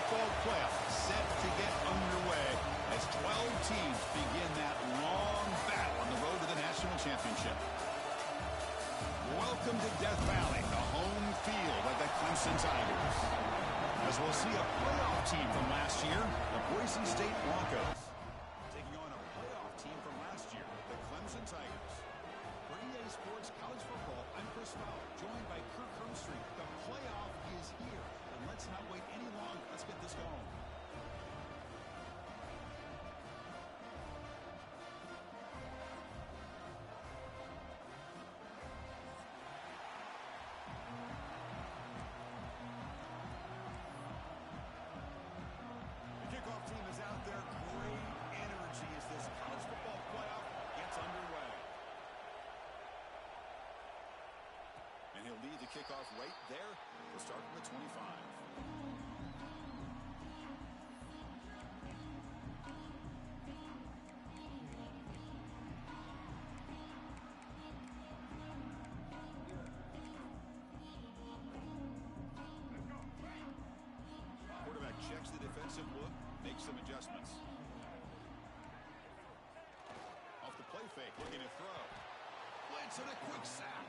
football playoff set to get underway as 12 teams begin that long battle on the road to the national championship. Welcome to Death Valley, the home field of the Clemson Tigers. As we'll see a playoff team from last year, the Boise State Broncos, taking on a playoff team from last year, the Clemson Tigers. For EA Sports College Football, I'm Chris Fowler, joined by Kirk Hermstreet. The playoff is here, and let's not wait any longer. Let's get this going. Kickoff team is out there. Great energy as this college football playoff gets underway. And he'll lead the kickoff right there. We'll start from the 25. Quarterback checks the defensive look, makes some adjustments. Off the play fake, looking to throw. Blitz and a quick sack.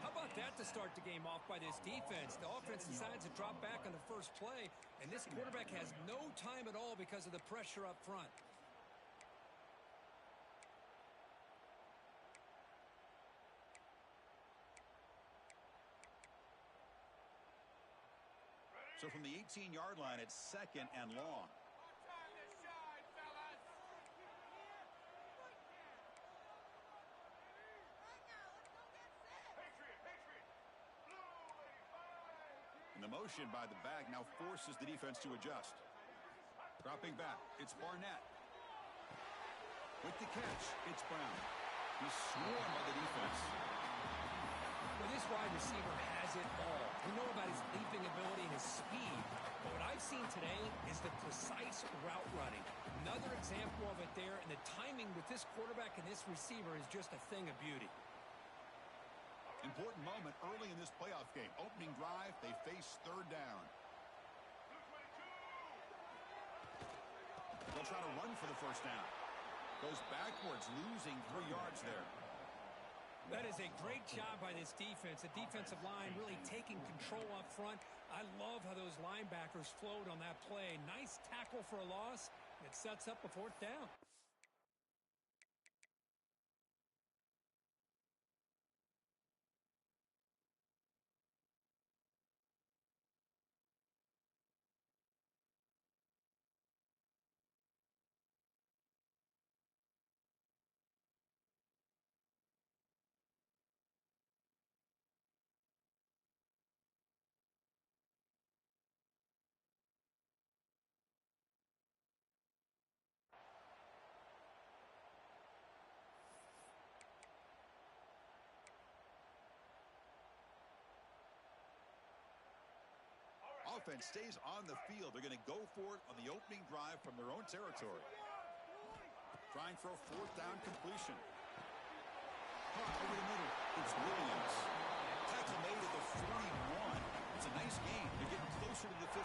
How about that to start the game off by this defense? The offense decides to drop back on the first play, and this quarterback has no time at all because of the pressure up front. So from the 18-yard line, it's second and long. And the motion by the back now forces the defense to adjust. Dropping back, it's Barnett. With the catch, it's Brown. He's swarmed by the defense. Well, this wide receiver has it all. We know about his leaping ability and his speed. But what I've seen today is the precise route running. Another example of it there, and the timing with this quarterback and this receiver is just a thing of beauty. Important moment early in this playoff game. Opening drive, they face third down. They'll try to run for the first down. Goes backwards, losing 3 yards there. That is a great job by this defense. The defensive line really taking control up front. I love how those linebackers flowed on that play. Nice tackle for a loss. It sets up a fourth down. Offense stays on the field. They're going to go for it on the opening drive from their own territory. Trying for a fourth down completion. Caught over the middle. It's Williams. Tackle made at the 41. It's a nice gain. They're getting closer to the 50.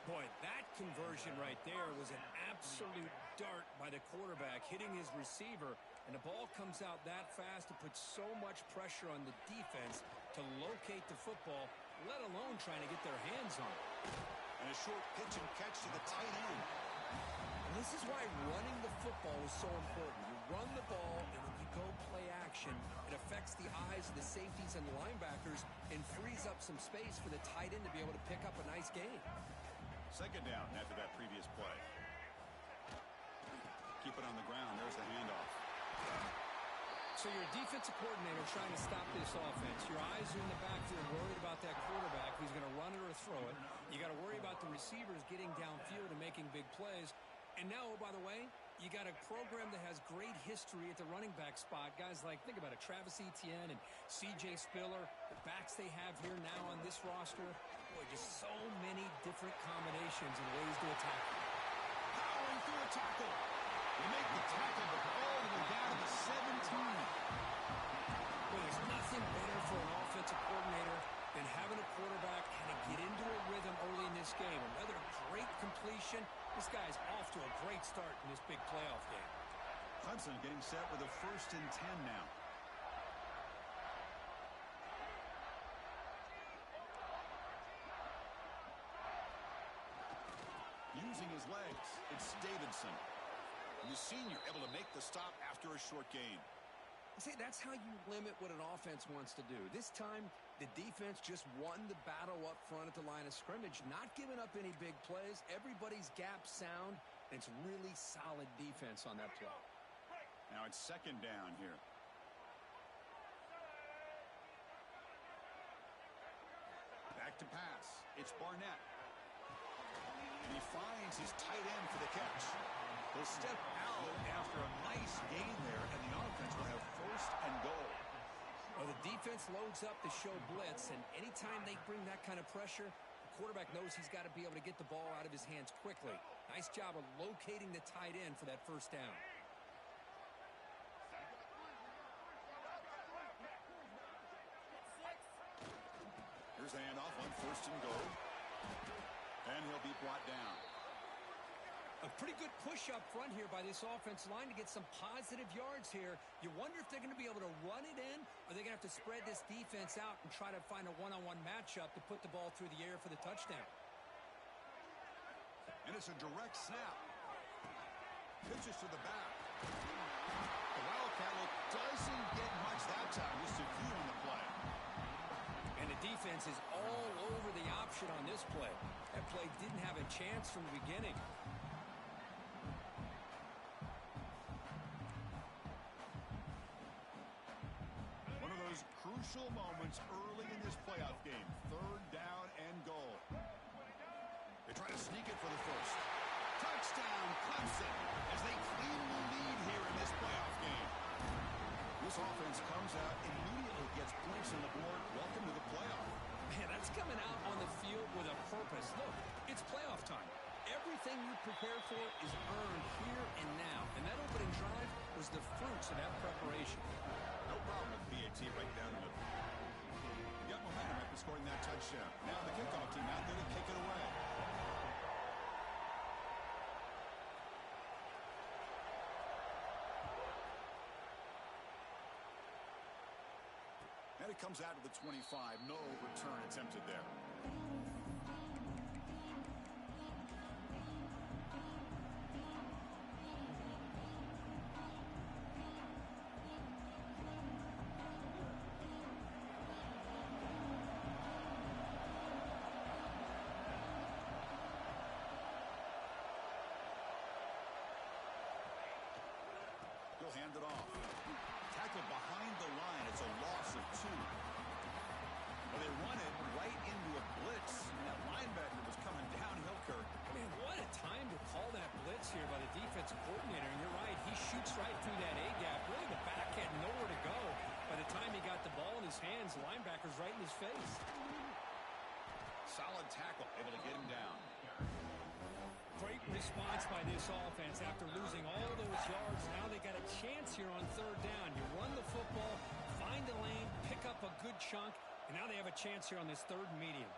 Boy, that conversion right there was an absolute dart by the quarterback, hitting his receiver, and the ball comes out that fast. It puts so much pressure on the defense to locate the football, let alone trying to get their hands on it. And a short pitch and catch to the tight end. And this is why running the football is so important. You run the ball, and when you go play action, it affects the eyes of the safeties and the linebackers and frees up some space for the tight end to be able to pick up a nice gain. Second down after that previous play. Keep it on the ground. There's the handoff. So you're a defensive coordinator trying to stop this offense. Your eyes are in the backfield, worried about that quarterback who's going to run it or throw it. You got to worry about the receivers getting downfield and making big plays. And now, oh, by the way, you got a program that has great history at the running back spot. Guys like, think about it, Travis Etienne and C.J. Spiller, the backs they have here now on this roster. Boy, just so many different combinations and ways to attack. Powering through a tackle. They make the tackle, but all the way down to the 17. Well, there's nothing better for an offensive coordinator than having a quarterback kind of get into a rhythm early in this game. preparation. This guy's off to a great start in this big playoff game. Clemson getting set with a 1st and 10 now. Using his legs, it's Davidson. The senior able to make the stop after a short gain. See, that's how you limit what an offense wants to do. This time, the defense just won the battle up front at the line of scrimmage, not giving up any big plays. Everybody's gap sound, and it's really solid defense on that play. Now it's 2nd down here. Back to pass. It's Barnett. He finds his tight end for the catch. He'll step out after a nice gain there, and the offense will have 1st and goal. Well, the defense loads up to show blitz, and anytime they bring that kind of pressure, the quarterback knows he's got to be able to get the ball out of his hands quickly. Nice job of locating the tight end for that 1st down. Here's a handoff on 1st and goal. And he'll be brought down. A pretty good push up front here by this offensive line to get some positive yards here. You wonder if they're going to be able to run it in, or they're going to have to spread this defense out and try to find a one-on-one matchup to put the ball through the air for the touchdown. And it's a direct snap. Pitches to the back. The Wildcat doesn't get much that time. Just a few on the play. And the defense is all over the option on this play. That play didn't have a chance from the beginning. One of those crucial moments early in this playoff game. 3rd down and goal. They try to sneak it for the 1st. Touchdown, Clemson, as they claim the lead here in this playoff game. This offense comes out and immediately gets points on the board. Welcome to the playoff. Man, that's coming out on the field with a purpose. Look, it's playoff time. Everything you prepare for is earned here and now. And that opening drive was the fruits of that preparation. No problem with PAT right down the middle. Got momentum after scoring that touchdown. Now the kickoff team out there to kick it away. And it comes out to the 25. No return attempted there. He'll hand it off. Tackled behind the line. It's a loss of 2. Well, they run it right into a blitz. And that linebacker was coming downhill, Kirk. Man, what a time to call that blitz here by the defensive coordinator. And you're right, he shoots right through that A-gap. Really, the back had nowhere to go. By the time he got the ball in his hands, the linebacker's right in his face. Solid tackle, able to get him down. Great response by this offense after losing all those yards. Now they got a chance here on 3rd down. You run the football, find the lane, pick up a good chunk, and now they have a chance here on this 3rd and medium.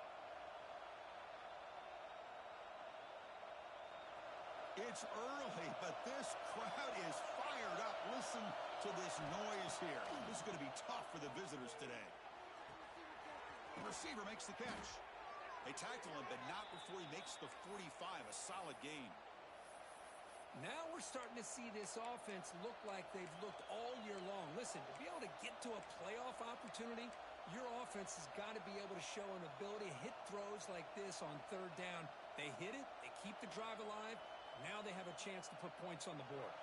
It's early, but this crowd is fired up. Listen to this noise here. This is going to be tough for the visitors today. The receiver makes the catch. They tackle him, but not before he makes the 45. A solid gain. Now we're starting to see this offense look like they've looked all year long. Listen, to be able to get to a playoff opportunity, your offense has got to be able to show an ability to hit throws like this on 3rd down. They hit it, they keep the drive alive. Now they have a chance to put points on the board.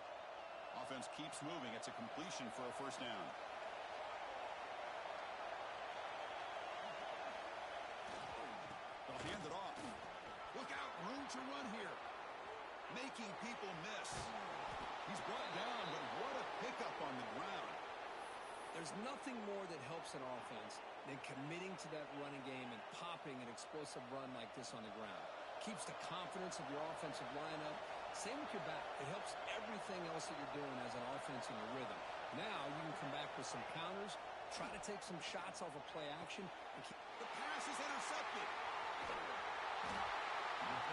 Offense keeps moving. It's a completion for a 1st down. They'll hand it off. Look out, room to run here. Making people miss. He's brought down, but what a pickup on the ground. There's nothing more that helps an offense than committing to that running game and popping an explosive run like this on the ground. Keeps the confidence of your offensive lineup. Same with your back. It helps everything else that you're doing as an offense in your rhythm. Now you can come back with some counters, try to take some shots off of play action. The pass is intercepted.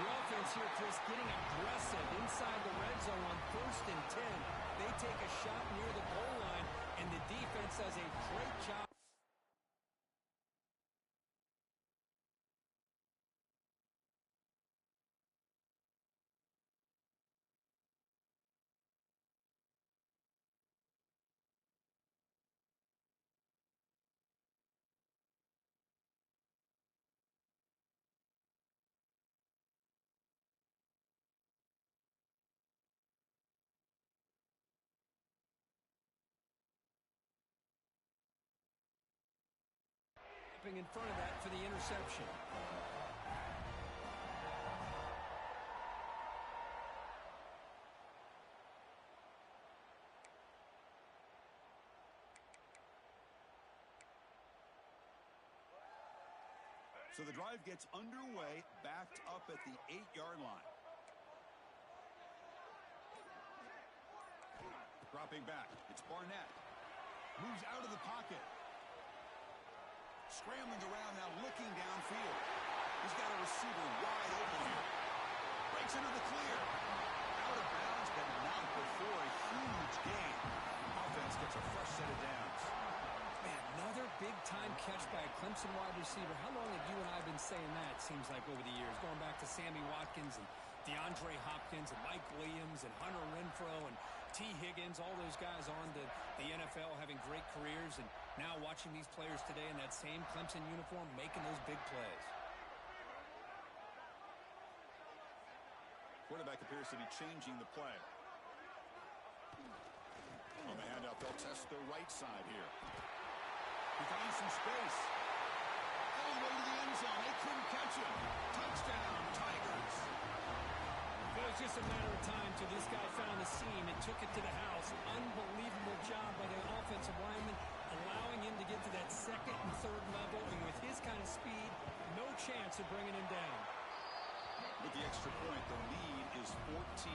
The offense here, Chris, getting aggressive inside the red zone on 1st and 10. They take a shot near the goal line, and the defense does a great job. In front of that for the interception. So the drive gets underway, backed up at the 8-yard line. Dropping back, it's Barnett. Moves out of the pocket. Scrambling around now, looking downfield. He's got a receiver wide open here. Breaks into the clear. Out of bounds, but not before a huge gain. Offense gets a fresh set of downs. Man, another big-time catch by a Clemson wide receiver. How long have you and I been saying that, it seems like, over the years? Going back to Sammy Watkins and DeAndre Hopkins and Mike Williams and Hunter Renfrow and T. Higgins, all those guys on the NFL having great careers, and now watching these players today in that same Clemson uniform making those big plays. Quarterback appears to be changing the play. On the handoff, they'll test the right side here. He finds some space. All the way to the end zone. They couldn't catch him. Touchdown, Tigers. It was just a matter of time till this guy found the seam and took it to the house. Unbelievable job by the offensive lineman, allowing him to get to that 2nd and 3rd level. And with his kind of speed, no chance of bringing him down. With the extra point, the lead is 14.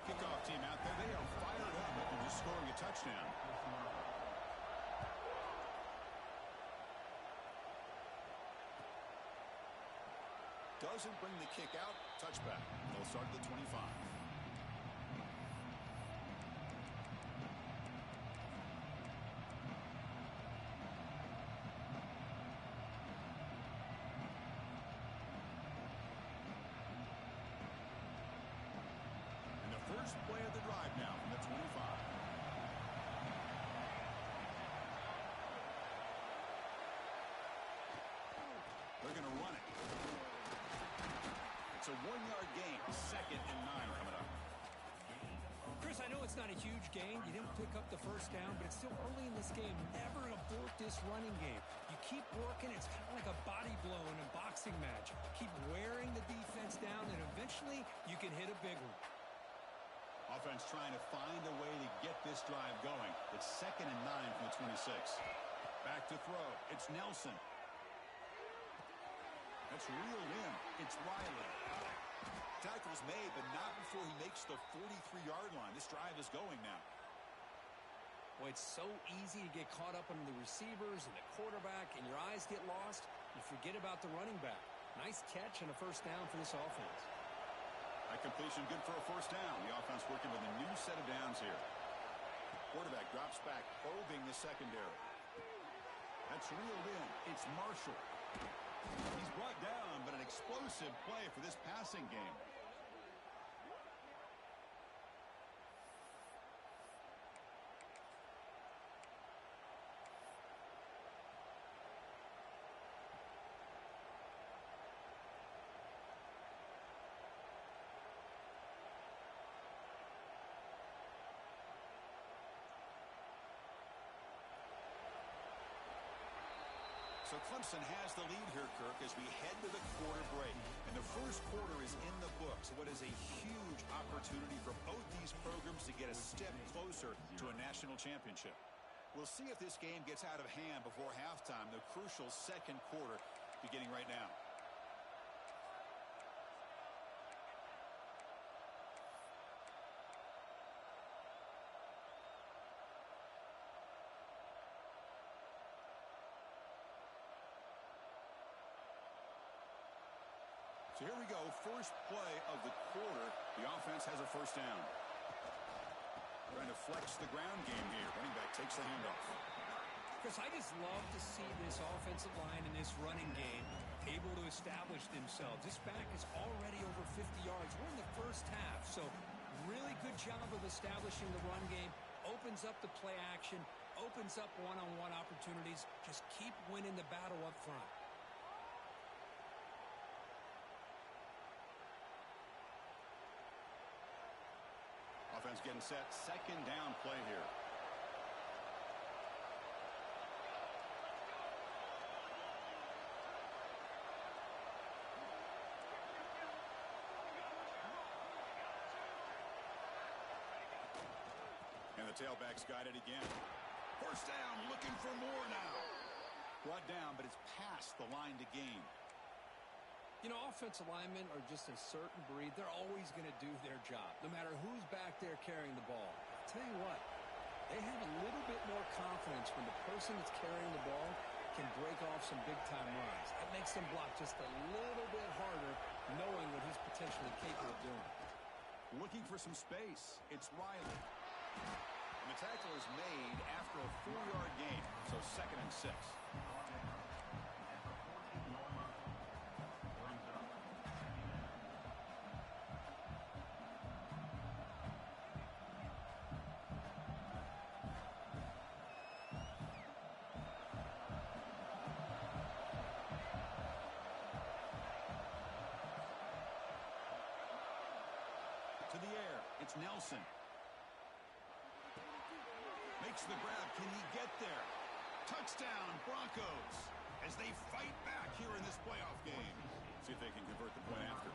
Kickoff team out there. They are fired up after just scoring a touchdown. Doesn't bring the kick out. Touchback. They'll start at the 25. And the first play of the drive now from the 25. They're going to run it. It's a 1-yard gain. 2nd and 9 coming up. Chris, I know it's not a huge gain. You didn't pick up the first down, but it's still early in this game. Never abort this running game. You keep working. It's kind of like a body blow in a boxing match. Keep wearing the defense down, and eventually you can hit a big one. Offense trying to find a way to get this drive going. It's 2nd and 9 from the 26. Back to throw. It's Nelson. That's reeled in. It's Riley. Tackle's made, but not before he makes the 43-yard line. This drive is going now. Boy, it's so easy to get caught up on the receivers and the quarterback, and your eyes get lost. You forget about the running back. Nice catch and a first down for this offense. That completion good for a first down. The offense working with a new set of downs here. Quarterback drops back, probing the secondary. That's reeled in. It's Marshall. He's brought down, but an explosive play for this passing game. So Clemson has the lead here, Kirk, as we head to the quarter break. And the first quarter is in the books. What is a huge opportunity for both these programs to get a step closer to a national championship. We'll see if this game gets out of hand before halftime, the crucial second quarter beginning right now. So here we go, first play of the quarter. The offense has a first down. Trying to flex the ground game here. Running back takes the handoff. Chris, I just love to see this offensive line in this running game able to establish themselves. This back is already over 50 yards. We're in the first half, so really good job of establishing the run game. Opens up the play action, opens up one-on-one opportunities. Just keep winning the battle up front. Offense getting set, second down play here. And the tailback's got it again. First down, looking for more now. Brought down, but it's past the line to gain. You know, offensive linemen are just a certain breed. They're always going to do their job, no matter who's back there carrying the ball. I'll tell you what, they have a little bit more confidence when the person that's carrying the ball can break off some big-time runs. That makes them block just a little bit harder, knowing what he's potentially capable of doing. Looking for some space. It's Riley. And the tackle is made after a 4-yard gain, so 2nd and 6. To the air, it's Nelson. Makes the grab. Can he get there? Touchdown, Broncos, as they fight back here in this playoff game. See if they can convert the point after.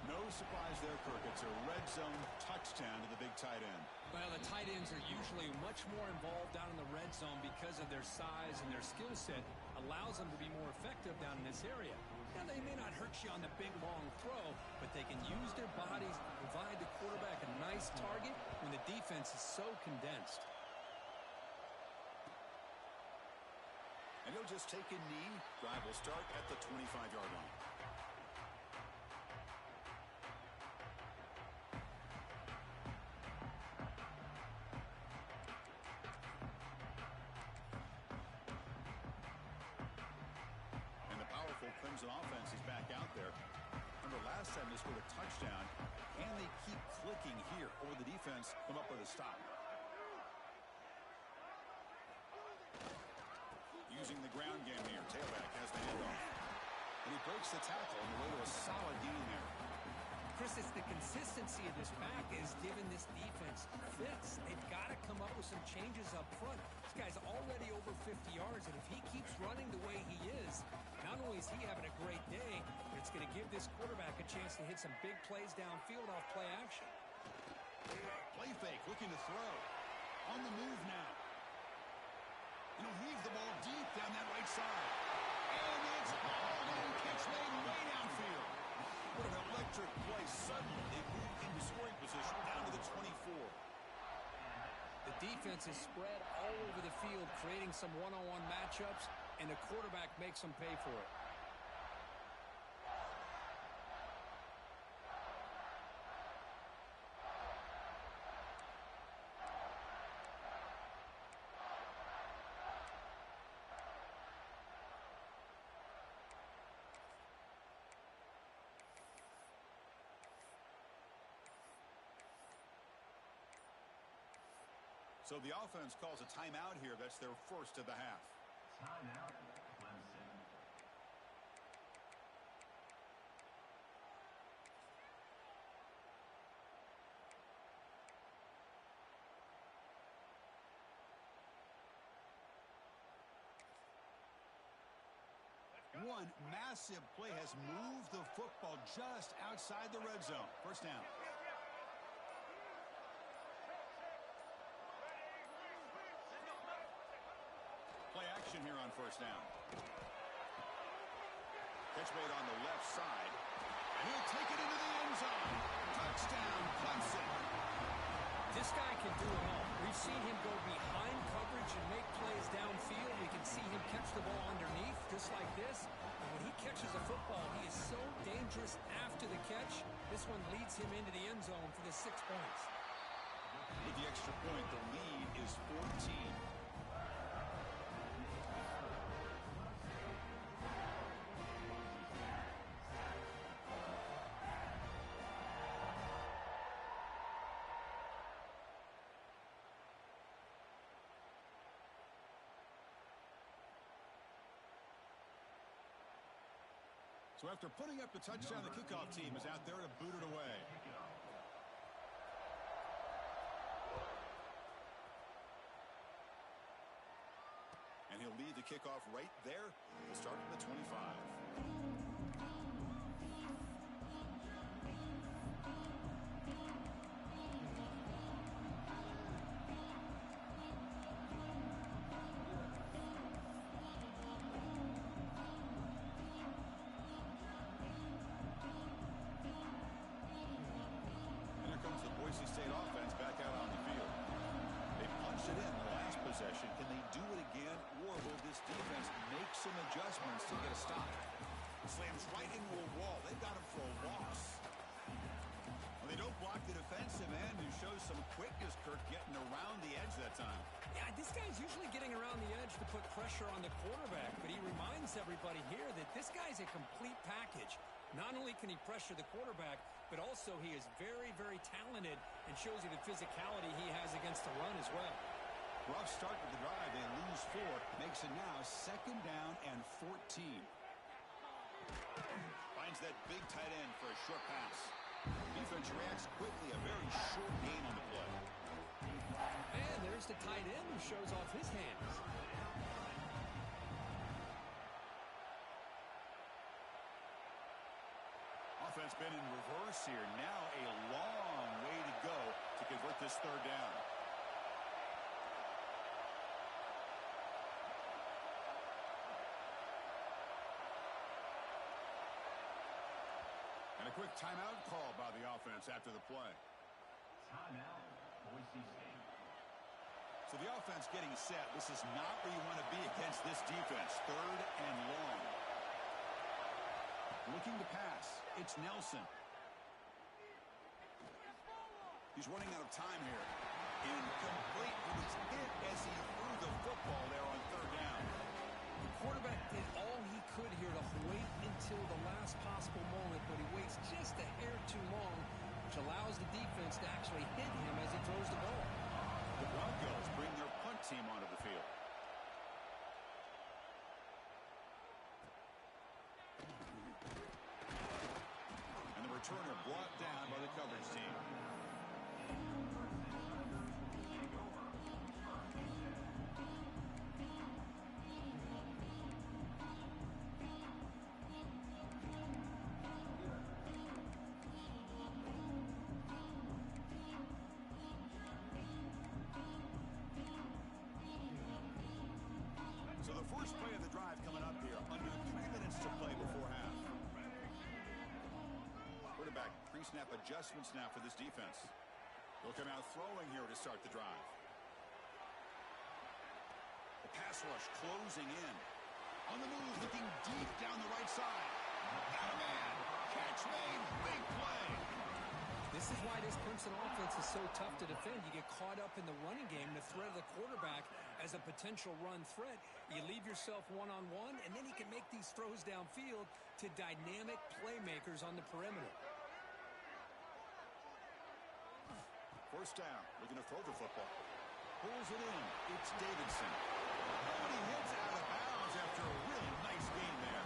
No surprise there, Kirk. It's a red zone touchdown to the big tight end. Well, the tight ends are usually much more involved down in the red zone because of their size and their skill set allows them to be more effective down in this area. Now, they may not hurt you on the big, long throw, but they can use their bodies to provide the quarterback a nice target when the defense is so condensed. And he'll just take a knee. Drive will start at the 25-yard line. And the powerful Crimson offense is back out there. Remember last time they scored a touchdown. Can they keep clicking here, or the defense come up with a stop? Using the ground game here. Tailback has the handoff. And he breaks the tackle on the way to a solid gain there. Chris, it's the consistency of this back is giving this defense fits. They've got to come up with some changes up front. This guy's already over 50 yards, and if he keeps running the way he is, not only is he having a great day, but it's going to give this quarterback a chance to hit some big plays downfield off play action. Play fake, looking to throw. On the move now. And he'll heave the ball deep down that right side. And it's hauled in, catch made way downfield. What an electric play. Suddenly they move into scoring position down to the 24. The defense is spread all over the field, creating some one-on-one matchups, and the quarterback makes them pay for it. So the offense calls a timeout here. That's their first of the half. Timeout, Clemson. One massive play has moved the football just outside the red zone. First down. Play action here on first down. Catch made on the left side. And he'll take it into the end zone. Touchdown, Clemson. This guy can do it all. We've seen him go behind coverage and make plays downfield. We can see him catch the ball underneath, just like this. And when he catches a football, he is so dangerous after the catch. This one leads him into the end zone for the 6 points. With the extra point, the lead is 14. So after putting up the touchdown, the kickoff team is out there to boot it away. And he'll lead the kickoff right there. We'll start from the 25. State offense back out on the field. They punched it in the last possession. Can they do it again, or will this defense make some adjustments to get a stop? Slams right into a wall. They've got him for a loss. Well, they don't block the defensive end, who shows some quickness, Kirk, getting around the edge that time. Yeah, this guy's usually getting around the edge to put pressure on the quarterback, but he reminds everybody here that this guy's a complete package. Not only can he pressure the quarterback, but also he is very, very talented and shows you the physicality he has against the run as well. Rough start to the drive. They lose 4. Makes it now 2nd down and 14. Finds that big tight end for a short pass. Defense reacts quickly. A very short gain on the play. And there's the tight end who shows off his hands. Offense been in reverse here. Now a long way to go to convert this 3rd down. And a quick timeout call by the offense after the play. Timeout, Boise State. So the offense getting set. This is not where you want to be against this defense. 3rd and long. Looking to pass. It's Nelson. He's running out of time here. Incomplete, but he's hit as he threw the football there on 3rd down. The quarterback did all he could here to wait until the last possible moment, but he waits just a hair too long, which allows the defense to actually hit him as he throws the ball. The Broncos bring their punt team onto the field. Returner brought down by the coverage team. So the first play of the drive coming up here. Under 3 minutes to play before half. Quarterback pre-snap adjustments now for this defense. They'll come out throwing here to start the drive. The pass rush closing in. On the move, looking deep down the right side. Got a man. Catch made. Big play. This is why this Clemson offense is so tough to defend. You get caught up in the running game, the threat of the quarterback as a potential run threat. You leave yourself one-on-one, and then he can make these throws downfield to dynamic playmakers on the perimeter. 1st down, looking to throw the football. Pulls it in. It's Davidson. And he hits out of bounds after a really nice gain there.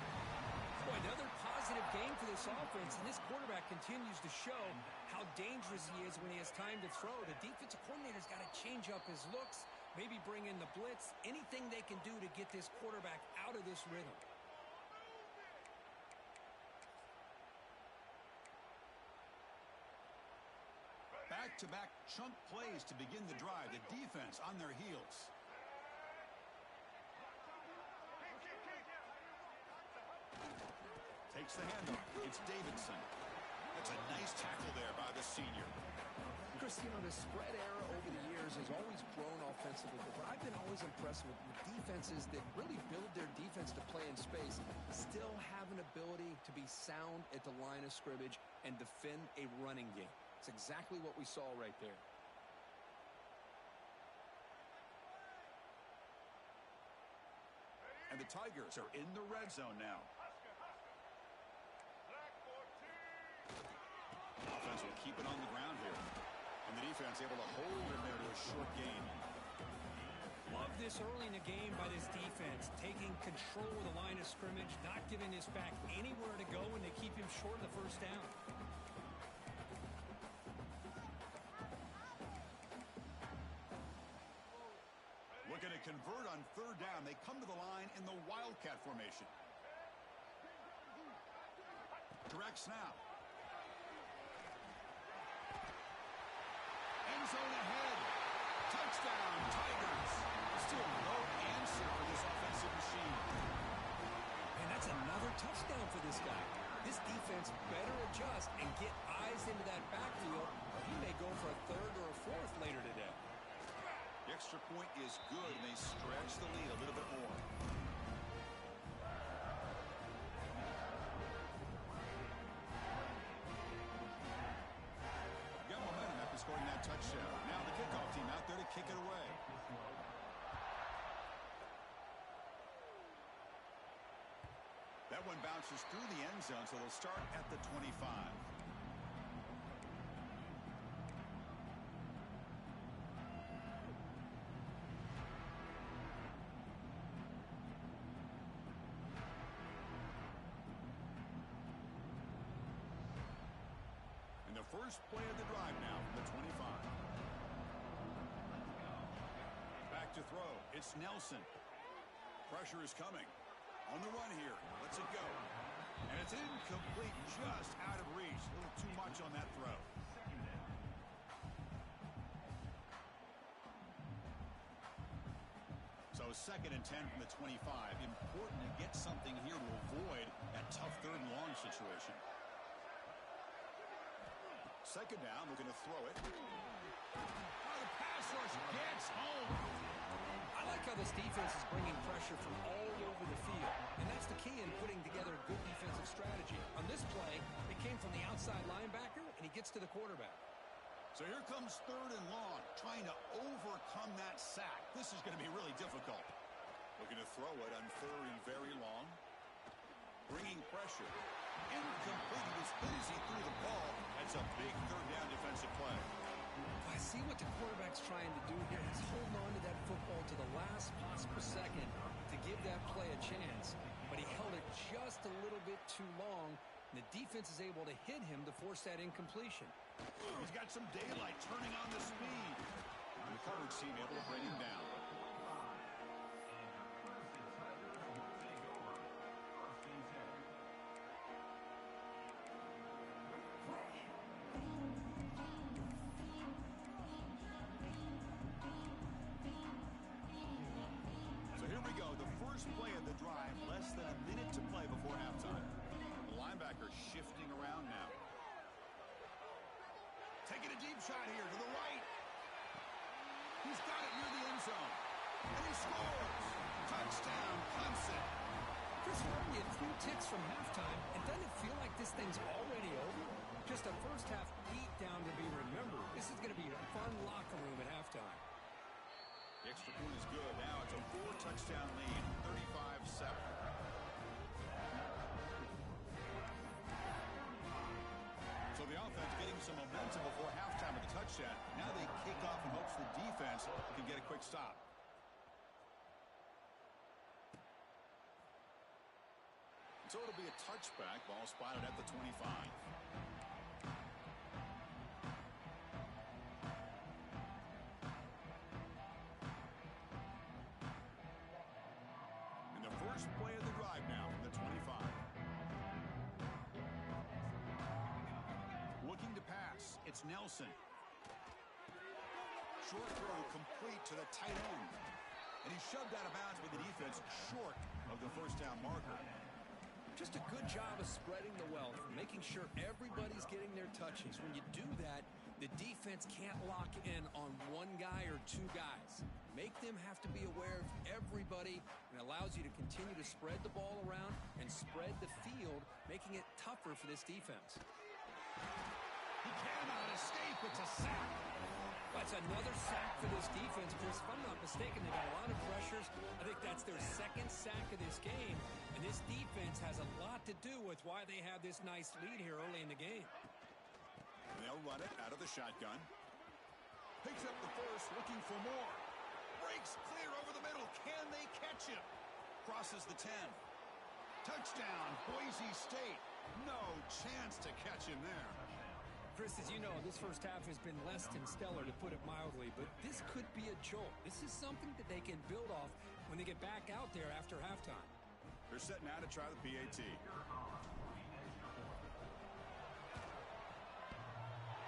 Boy, another positive game for this offense, and this quarterback continues to show how dangerous he is when he has time to throw. The defensive coordinator's got to change up his looks, maybe bring in the blitz, anything they can do to get this quarterback out of this rhythm. Back-to-back chunk plays to begin the drive. The defense on their heels. Takes the handoff. It's Davidson. That's a nice tackle there by the senior. Chris, you know, the spread era over the years has always brought defensively, but I've been always impressed with defenses that really build their defense to play in space, still have an ability to be sound at the line of scrimmage and defend a running game. It's exactly what we saw right there. And the Tigers are in the red zone now. Offense will keep it on the ground here. And the defense able to hold him there to a short gain. Love this early in the game by this defense, taking control of the line of scrimmage, not giving this back anywhere to go, and they keep him short of the first down. Looking to convert on third down. They come to the line in the Wildcat formation. Direct snap. End zone ahead. Touchdown, Tigers. Still no answer for this offensive machine. And that's another touchdown for this guy. This defense better adjust and get eyes into that backfield, or he may go for a third or a fourth later today. The extra point is good, and they stretch the lead a little bit more. Got momentum after scoring that touchdown. Now the kickoff team out there to kick it away. That one bounces through the end zone, so they'll start at the 25. And the first play of the drive now from the 25. Back to throw. It's Nelson. Pressure is coming. On the run here. Lets it go. And it's incomplete, just out of reach. A little too much on that throw. So 2nd and 10 from the 25. Important to get something here to avoid that tough third and long situation. 2nd down, looking to throw it. Oh, the pass rush gets home. I like how this defense is bringing pressure from all over the field, and that's the key in putting together a good defensive strategy. On this play, it came from the outside linebacker, and he gets to the quarterback. So here comes 3rd and long, trying to overcome that sack. This is going to be really difficult. Looking to throw it on 3rd and very long. Bringing pressure. Incomplete. He was busy through the ball. That's a big 3rd down defensive play. I see what the quarterback's trying to do here. He's holding on to that football to the last possible second to give that play a chance. But he held it just a little bit too long, and the defense is able to hit him to force that incompletion. He's got some daylight, turning on the speed. And the coverage team able to bring him down. So here we go, the first play of the drive, less than a minute to play before halftime. The linebacker shifting around now. Taking a deep shot here to the right. He's got it near the end zone. And he scores. Touchdown, Clemson. Chris, we're at 3 ticks from halftime, and doesn't it feel like this thing's already over? Just a first half beat down to be remembered. This is going to be a fun locker room at halftime. The extra point is good. Now it's a 4-touchdown lead, 35-7. So the offense getting some momentum before halftime with the touchdown. Now they kick off in hopes the defense can get a quick stop. So it'll be a touchback. Ball spotted at the 25. And the first play of the drive now from the 25. Looking to pass. It's Nelson. Short throw complete to the tight end. And he shoved out of bounds with the defense short of the first down marker. Just a good job of spreading the wealth, making sure everybody's getting their touches. When you do that, the defense can't lock in on one guy or two guys. Make them have to be aware of everybody, and allows you to continue to spread the ball around and spread the field, making it tougher for this defense. He cannot escape. It's a sack. That's another sack for this defense, Chris. If I'm not mistaken, they got a lot of pressures. I think that's their second sack of this game, and this defense has a lot to do with why they have this nice lead here early in the game. They'll run it out of the shotgun. Picks up the first, looking for more. Breaks clear over the middle. Can they catch him? Crosses the 10. Touchdown, Boise State. No chance to catch him there. Chris, as you know, this first half has been less than stellar, to put it mildly, but this could be a jolt. This is something that they can build off when they get back out there after halftime. They're setting out to try the PAT.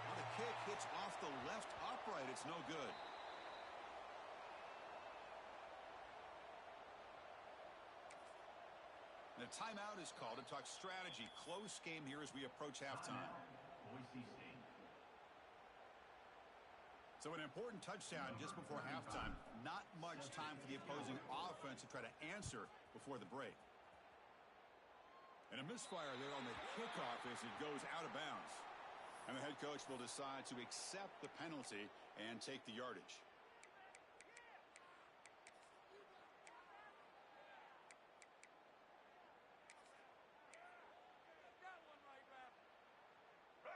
Now the kick hits off the left upright. It's no good. The timeout is called to talk strategy. Close game here as we approach halftime. So an important touchdown just before halftime. Not much time for the opposing offense to try to answer before the break. And a misfire there on the kickoff as it goes out of bounds. And the head coach will decide to accept the penalty and take the yardage.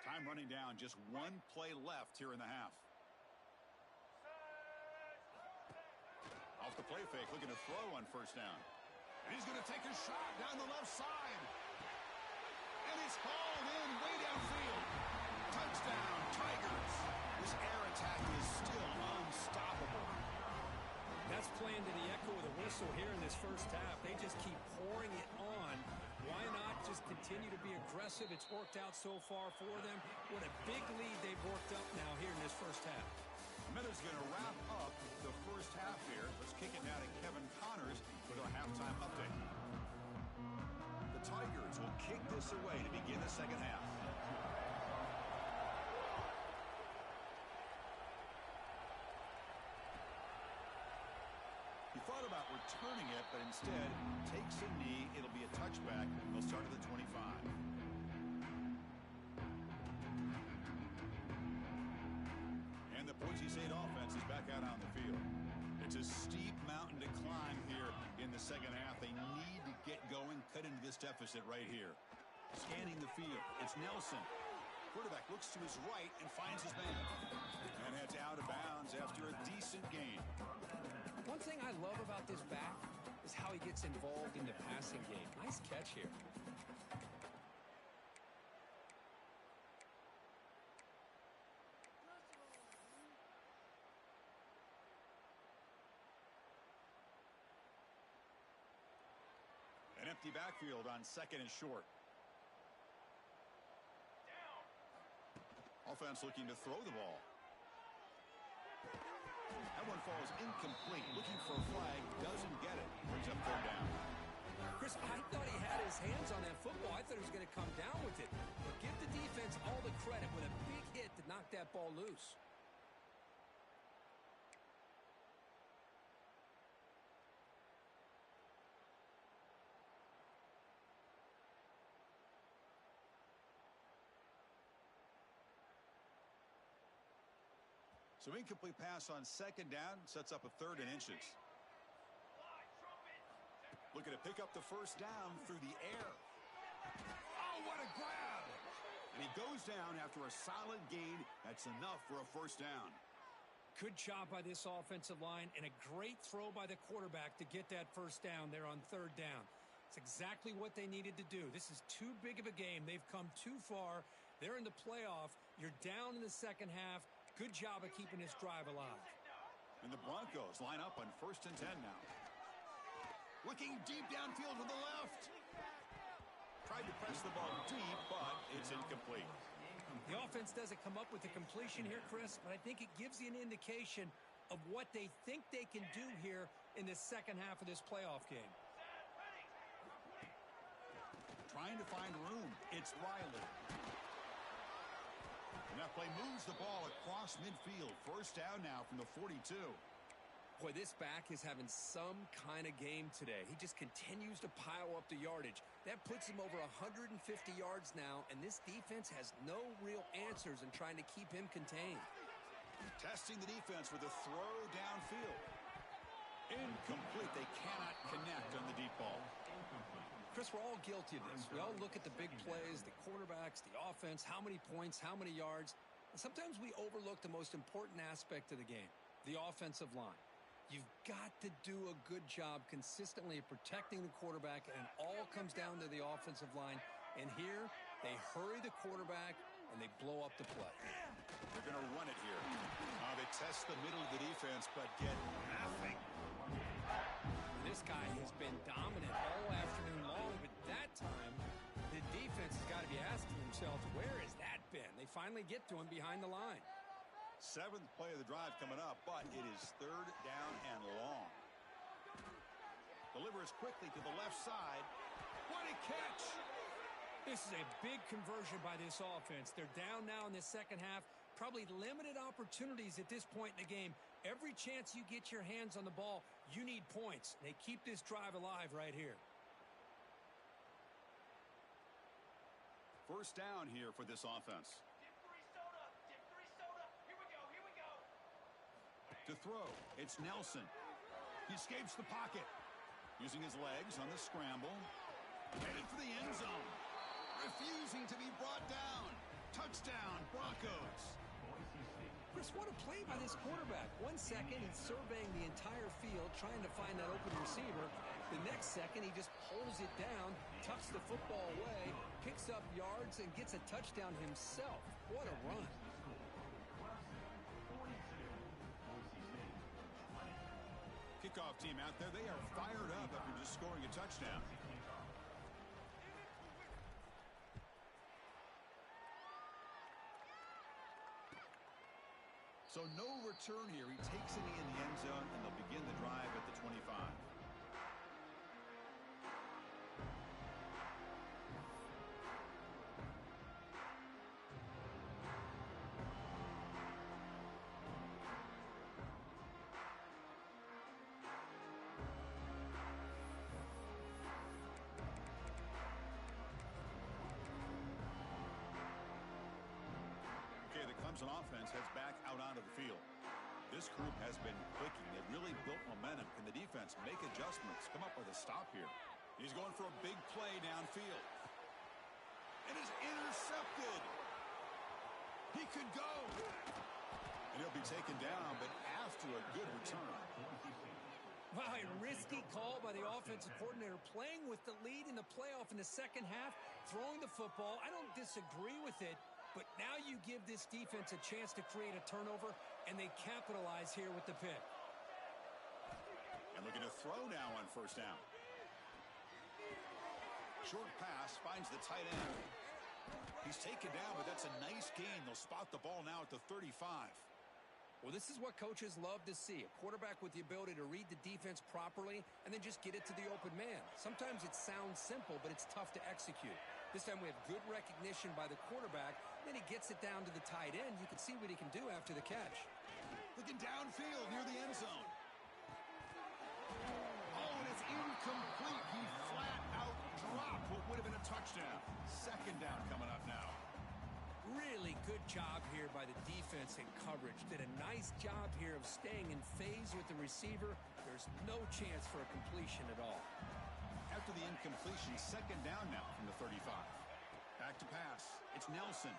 Time running down, just one play left here in the half. Off the play fake, looking to throw on first down. And he's going to take a shot down the left side. And it's hauled in way downfield. Touchdown, Tigers. This air attack is still unstoppable. That's playing to the echo of the whistle here in this first half. They just keep pouring it on. Why not just continue to be aggressive? It's worked out so far for them. What a big lead they've worked up now here in this first half. Miller's going to wrap up the first half here. Let's kick it now to Kevin Connors with our halftime update. The Tigers will kick this away to begin the second half. He thought about returning it, but instead takes a knee. It'll be a touchback. They'll start at the 25. And the Boise State offense is back out on the field. It's a steep mountain to climb here in the second half. They need to get going, cut into this deficit right here. Scanning the field, it's Nelson. Quarterback looks to his right and finds his man. And heads out of bounds after a decent gain. One thing I love about this back is how he gets involved in the passing game. Nice catch here. An empty backfield on second and short. Offense looking to throw the ball. That one falls incomplete. Looking for a flag. Doesn't get it. Brings up third down. Chris, I thought he had his hands on that football. I thought he was going to come down with it. But give the defense all the credit with a big hit to knock that ball loose. So incomplete pass on second down. Sets up a third and inches. Looking to pick up the first down through the air. Oh, what a grab! And he goes down after a solid gain. That's enough for a first down. Good job by this offensive line and a great throw by the quarterback to get that first down there on third down. It's exactly what they needed to do. This is too big of a game. They've come too far. They're in the playoff. You're down in the second half. Good job of keeping this drive alive. And the Broncos line up on 1st and 10 now. Looking deep downfield to the left. Tried to press the ball deep, but it's incomplete. The offense doesn't come up with the completion here, Chris, but I think it gives you an indication of what they think they can do here in the second half of this playoff game. Trying to find room. It's Riley. And that play moves the ball across midfield. First down now from the 42. Boy, this back is having some kind of game today. He just continues to pile up the yardage. That puts him over 150 yards now, and this defense has no real answers in trying to keep him contained. Testing the defense with a throw downfield. Incomplete. They cannot connect on the deep ball. Chris, we're all guilty of this. We all look at the big plays, the quarterbacks, the offense, how many points, how many yards. And sometimes we overlook the most important aspect of the game, the offensive line. You've got to do a good job consistently of protecting the quarterback, and it all comes down to the offensive line. And here, they hurry the quarterback, and they blow up the play. They're going to run it here. They test the middle of the defense, but get nothing. This guy has been dominant all afternoon long, but that time, the defense has got to be asking themselves, where has that been? They finally get to him behind the line. 7th play of the drive coming up, but it is 3rd down and long. Delivers quickly to the left side. What a catch! This is a big conversion by this offense. They're down now in the second half. Probably limited opportunities at this point in the game. Every chance you get your hands on the ball, you need points. They keep this drive alive right here. 1st down here for this offense. To throw, it's Nelson. He escapes the pocket. Using his legs on the scramble. Headed for the end zone. Refusing to be brought down. Touchdown, Broncos. Chris, what a play by this quarterback. 1 second, he's surveying the entire field, trying to find that open receiver. The next second, he just pulls it down, tucks the football away, picks up yards, and gets a touchdown himself. What a run. Kickoff team out there, they are fired up after just scoring a touchdown. So no return here. He takes it in the end zone, and they'll begin the drive at the 25. Clemson offense heads back out onto the field. This group has been clicking. They've really built momentum. Can the defense make adjustments? Come up with a stop here. He's going for a big play downfield. It is intercepted. He could go. And he'll be taken down, but after a good return. Wow, a risky call by the offensive coordinator, playing with the lead in the playoff in the second half, throwing the football. I don't disagree with it. But now you give this defense a chance to create a turnover, and they capitalize here with the pick. And looking to throw now on 1st down. Short pass finds the tight end. He's taken down, but that's a nice gain. They'll spot the ball now at the 35. Well, this is what coaches love to see. A quarterback with the ability to read the defense properly and then just get it to the open man. Sometimes it sounds simple, but it's tough to execute. This time we have good recognition by the quarterback. Then he gets it down to the tight end. You can see what he can do after the catch. Looking downfield near the end zone. Oh, and it's incomplete. He flat out dropped what would have been a touchdown. 2nd down coming up now. Really good job here by the defense in coverage. Did a nice job here of staying in phase with the receiver. There's no chance for a completion at all. After the incompletion, 2nd down now from the 35. Back to pass. It's Nelson.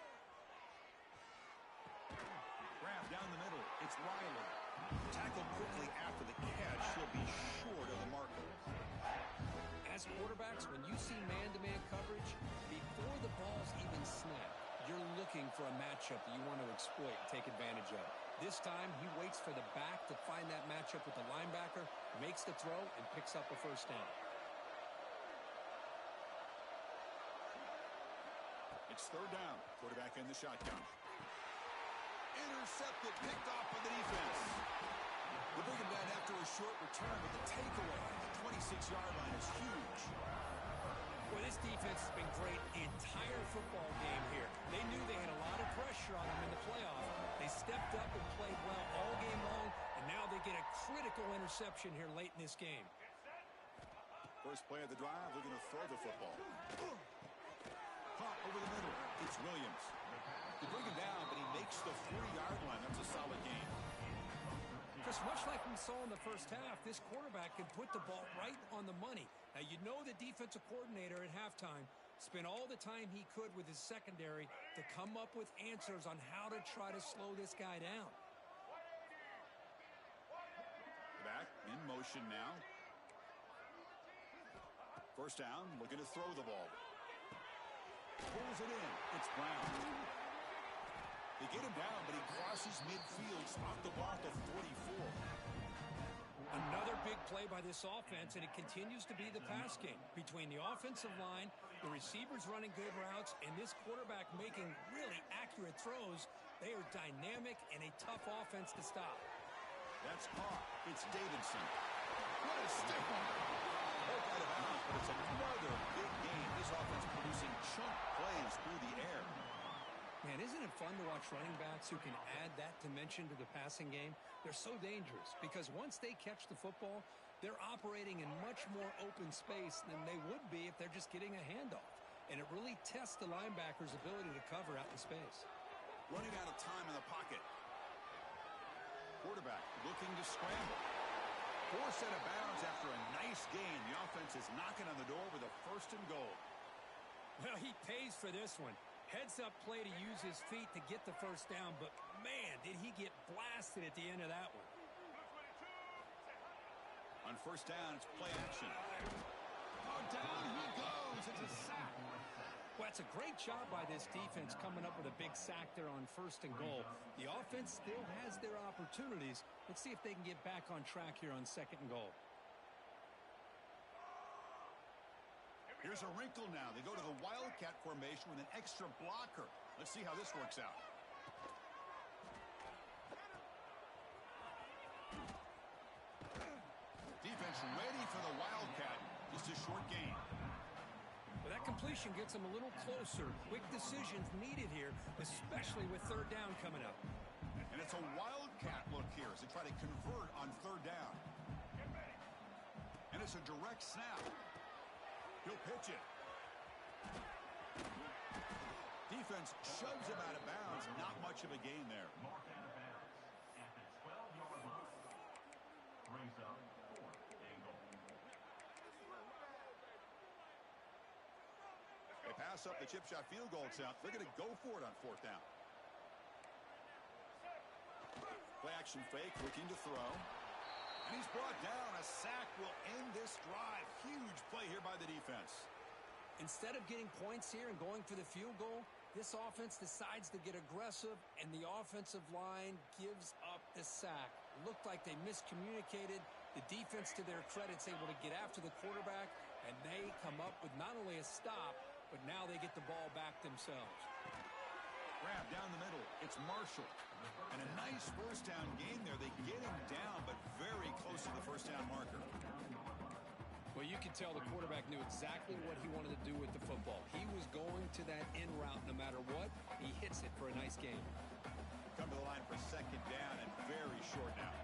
Grab down the middle. It's Riley. Tackled quickly after the catch. He'll be short of the marker. As quarterbacks, when you see man-to-man coverage, before the ball's even snapped, you're looking for a matchup that you want to exploit and take advantage of. This time, he waits for the back to find that matchup with the linebacker, makes the throw, and picks up a 1st down. It's 3rd down. Quarterback in the shotgun. Intercepted, picked off by the defense. They bring him down after a short return, but the takeaway at the 26-yard line is huge. Well, this defense has been great the entire football game here. They knew they had a lot of pressure on them in the playoff. They stepped up and played well all game long, and now they get a critical critical interception here late in this game. First play of the drive, looking to throw the football. Caught over the middle. It's Williams. They bring him down, but he makes the 3-yard line. That's a solid gain. Just much like we saw in the first half, this quarterback can put the ball right on the money. Now, you know the defensive coordinator at halftime spent all the time he could with his secondary to come up with answers on how to try to slow this guy down. Back in motion now. First down, looking to throw the ball. Pulls it in. It's Brown. They get him down, but he crosses midfield, spot the ball to 44. Another big play by this offense, and it continues to be the pass game. Between the offensive line, the receivers running good routes, and this quarterback making really accurate throws, they are dynamic and a tough offense to stop. That's caught. It's Davidson. What a stiff one. Out of bounds, but it's another big game. This offense producing chunk plays through the air. Man, isn't it fun to watch running backs who can add that dimension to the passing game? They're so dangerous because once they catch the football, they're operating in much more open space than they would be if they're just getting a handoff. And it really tests the linebacker's ability to cover out in space. Running out of time in the pocket. Quarterback looking to scramble. Forced out of bounds after a nice gain. The offense is knocking on the door with a 1st and goal. Well, he pays for this one. Heads-up play to use his feet to get the first down, but, man, did he get blasted at the end of that one. On first down, it's play action. Oh, down he goes. It's a sack. Well, that's a great job by this defense coming up with a big sack there on 1st and goal. The offense still has their opportunities. Let's see if they can get back on track here on 2nd and goal. Here's a wrinkle now. They go to the Wildcat formation with an extra blocker. Let's see how this works out. Defense ready for the Wildcat. Just a short gain. Well, that completion gets them a little closer. Quick decisions needed here, especially with 3rd down coming up. And it's a Wildcat look here as they try to convert on 3rd down. And it's a direct snap. He'll pitch it. Defense shoves him out of bounds. Not much of a gain there. Mark out of bounds at the 12-yard line. Brings up 4th and goal. They pass up the chip shot field goal attempt. They're going to go for it on 4th down. Play action fake, looking to throw. And he's brought down. A sack will end this drive. Huge play here by the defense. Instead of getting points here and going for the field goal, this offense decides to get aggressive, and the offensive line gives up the sack. Looked like they miscommunicated. The defense, to their credit, is able to get after the quarterback, and they come up with not only a stop, but now they get the ball back themselves. Grab down the middle. It's Marshall. And a nice 1st down gain there. They get him down, but very close to the 1st down marker. Well, you could tell the quarterback knew exactly what he wanted to do with the football. He was going to that in route no matter what. He hits it for a nice gain. Come to the line for 2nd down and very short now.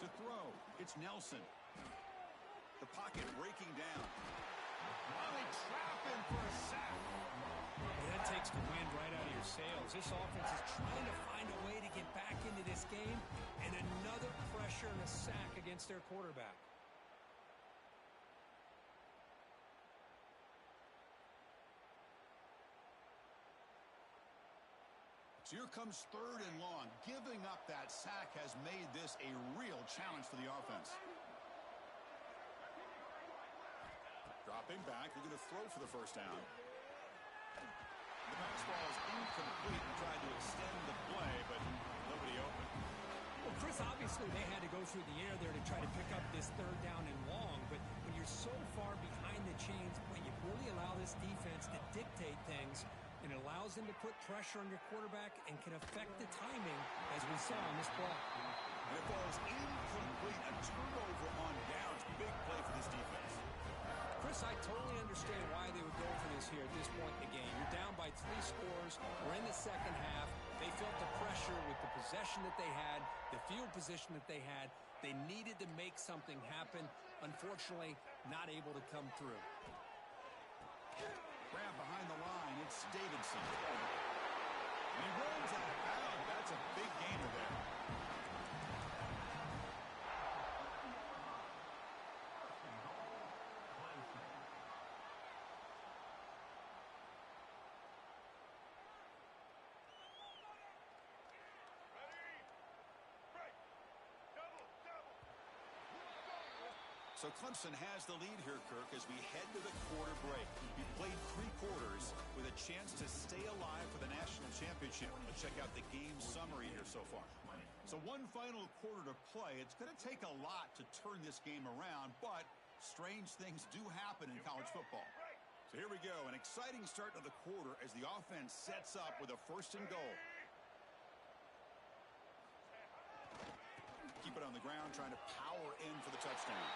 To throw, it's Nelson. The pocket breaking down. Oh, they trap him for a sack. That takes the wind right out of your sails. This offense is trying to find a way to get back into this game, and another pressure and a sack against their quarterback. So here comes 3rd and long. Giving up that sack has made this a real challenge for the offense. Dropping back, they're going to throw for the 1st down. The pass ball is incomplete and tried to extend the play, but nobody open. Well, Chris, obviously they had to go through the air there to try to pick up this 3rd down and long, but when you're so far behind the chains, when you really allow this defense to dictate things, and it allows them to put pressure on your quarterback and can affect the timing, as we saw on this play. And it falls incomplete. A turnover on downs. Big play for this defense. Chris, I totally understand why they would go for this here at this point in the game. You're down by 3 scores. We're in the 2nd half. They They felt the pressure with the possession that they had, the field position that they had. They needed to make something happen. Unfortunately, not able to come through. Grab behind the line. It's Davidson. And he rolls out of bounds. That's a big gainer there. So Clemson has the lead here, Kirk, as we head to the quarter break. We played 3 quarters with a chance to stay alive for the national championship. Let's check out the game summary here so far. So one final quarter to play. It's going to take a lot to turn this game around, but strange things do happen in college football. So here we go, an exciting start to the quarter as the offense sets up with a 1st and goal. Keep it on the ground, trying to power in for the touchdown.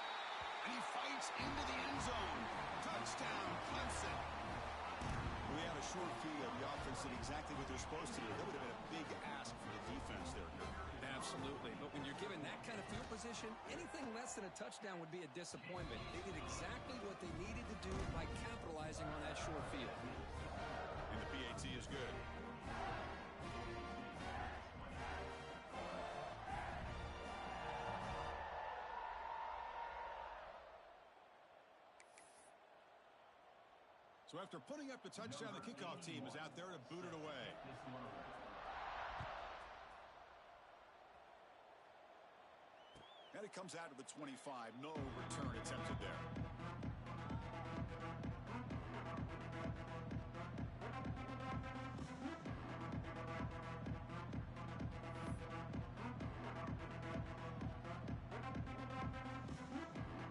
And he fights into the end zone. Touchdown, Clemson. We had a short field. The offense did exactly what they're supposed to do. That would have been a big ask for the defense there. Absolutely. But when you're given that kind of field position, anything less than a touchdown would be a disappointment. They did exactly what they needed to do by capitalizing on that short field. And the PAT is good. So after putting up the touchdown, the kickoff team is out there to boot it away. And it comes out to the 25. No return attempted there.